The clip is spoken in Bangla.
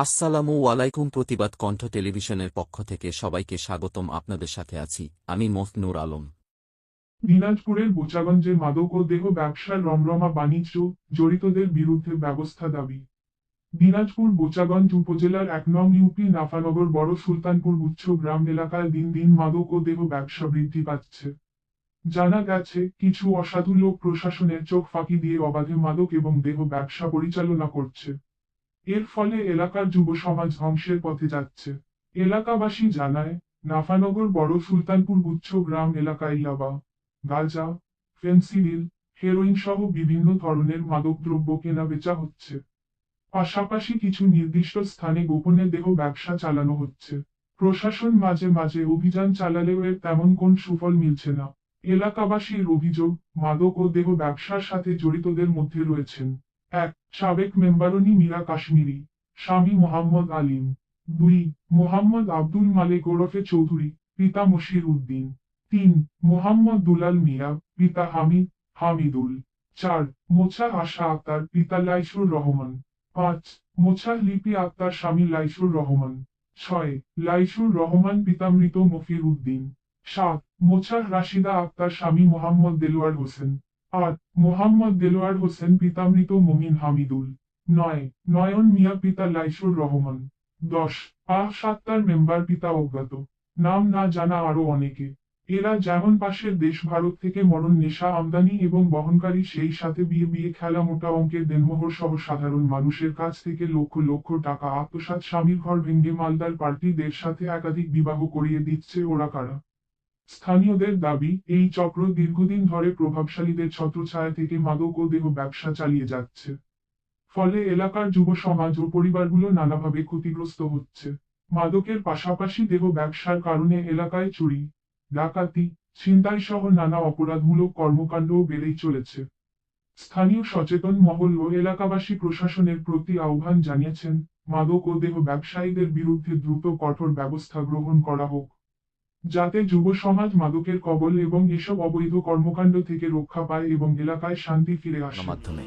আসসালামু আলাইকুম। প্রতিবাদ কণ্ঠ টেলিভিশনের পক্ষ থেকে সবাইকে স্বাগতম। আপনাদের সাথে আছি আমি মফনুর আলম। দিনাজপুরের বোচাগঞ্জে মাদক ও দেহ ব্যবসার রমরমা বাণিজ্য, জড়িতদের বিরুদ্ধে ব্যবস্থা দাবি। দিনাজপুর বোচাগঞ্জ উপজেলার ১ নং ইউপি নাফানগর বড় সুলতানপুর গুচ্ছ গ্রাম এলাকায় দিন দিন মাদক ও দেহ ব্যবসা বৃদ্ধি পাচ্ছে। জানা গেছে, কিছু অসাধু লোক প্রশাসনের চোখ ফাঁকি দিয়ে অবাধে মাদক এবং দেহ ব্যবসা পরিচালনা করছে। এর ফলে এলাকার যুব সমাজ ধ্বংসের পথে যাচ্ছে। এলাকাবাসী জানায়, নাফানগর বড় সুলতানপুর গুচ্ছ গ্রাম এলাকায় ইয়াবা, গাঁজা, ফেনসিডিল, হেরোইন সহ বিভিন্ন ধরনের মাদকদ্রব্য কেনা বেচা হচ্ছে। পাশাপাশি কিছু নির্দিষ্ট স্থানে গোপনে দেহ ব্যবসা চালানো হচ্ছে। প্রশাসন মাঝে মাঝে অভিযান চালালেও এর তেমন কোন সুফল মিলছে না। এলাকাবাসীর অভিযোগ, মাদক ও দেহ ব্যবসার সাথে জড়িতদের মধ্যে রয়েছেন: ১. সাবেক মেম্বারনি মীরা কাশ্মীরি, স্বামী মোহাম্মদ আলিম। ২. মোহাম্মদ আব্দুল মালেক ওরফে চৌধুরী, পিতা মশির উদ্দিন। ৩. মোহাম্মদ দুলাল মিয়া, পিতা হামিদুল। ৪. মোছা আশা আক্তার, পিতা লাইসুর রহমান। ৫. মোছা লিপি আক্তার, স্বামী লাইসুর রহমান। ৬. লাইসুর রহমান, পিতা মৃত মফির উদ্দিন। ৭. মোছা রাশিদা আক্তার, স্বামী মোহাম্মদ দেলোয়ার হোসেন। ৮. মোহাম্মদ দেলোয়ার হোসেন, পিতা মৃত মমিন হামিদুল। ৯. নয়ন মিয়া, পিতা লাইসুর রহমান। ১০. সাত্তার মেম্বার, পিতা অজ্ঞাত। নাম না জানা আরো অনেকে। এরা যেমন পাশের দেশ ভারত থেকে মরণ নেশা আমদানি এবং বহনকারী, সেই সাথে বিয়ে বিয়ে খেলা মোটা অঙ্কের দেনমোহর সহ সাধারণ মানুষের কাছ থেকে লক্ষ লক্ষ টাকা আত্মসাৎ, স্বামীর ঘর ভেঙে মালদার পার্টিদের সাথে একাধিক বিবাহ করিয়ে দিচ্ছে ওরা কারা? স্থানীয়দের দাবি, এই চক্র দীর্ঘদিন ধরে প্রভাবশালীদের ছত্রছায়া থেকে মাদক ও দেহ ব্যবসা চালিয়ে যাচ্ছে। ফলে এলাকার যুব সমাজ ও পরিবারগুলো নানাভাবে ক্ষতিগ্রস্ত হচ্ছে। মাদকের পাশাপাশি দেহ ব্যবসার কারণে এলাকায় চুরি, ডাকাতি, ছিনতাই সহ নানা অপরাধমূলক কর্মকাণ্ডও বেড়েই চলেছে। স্থানীয় সচেতন মহল ও এলাকাবাসী প্রশাসনের প্রতি আহ্বান জানিয়েছেন, মাদক ও দেহ ব্যবসায়ীদের বিরুদ্ধে দ্রুত কঠোর ব্যবস্থা গ্রহণ করা হোক, যাতে যুব সমাজ মাদকের কবল এবং এসব অবৈধ কর্মকাণ্ড থেকে রক্ষা পায় এবং এলাকায় শান্তি ফিরে আসে। মাধ্যমে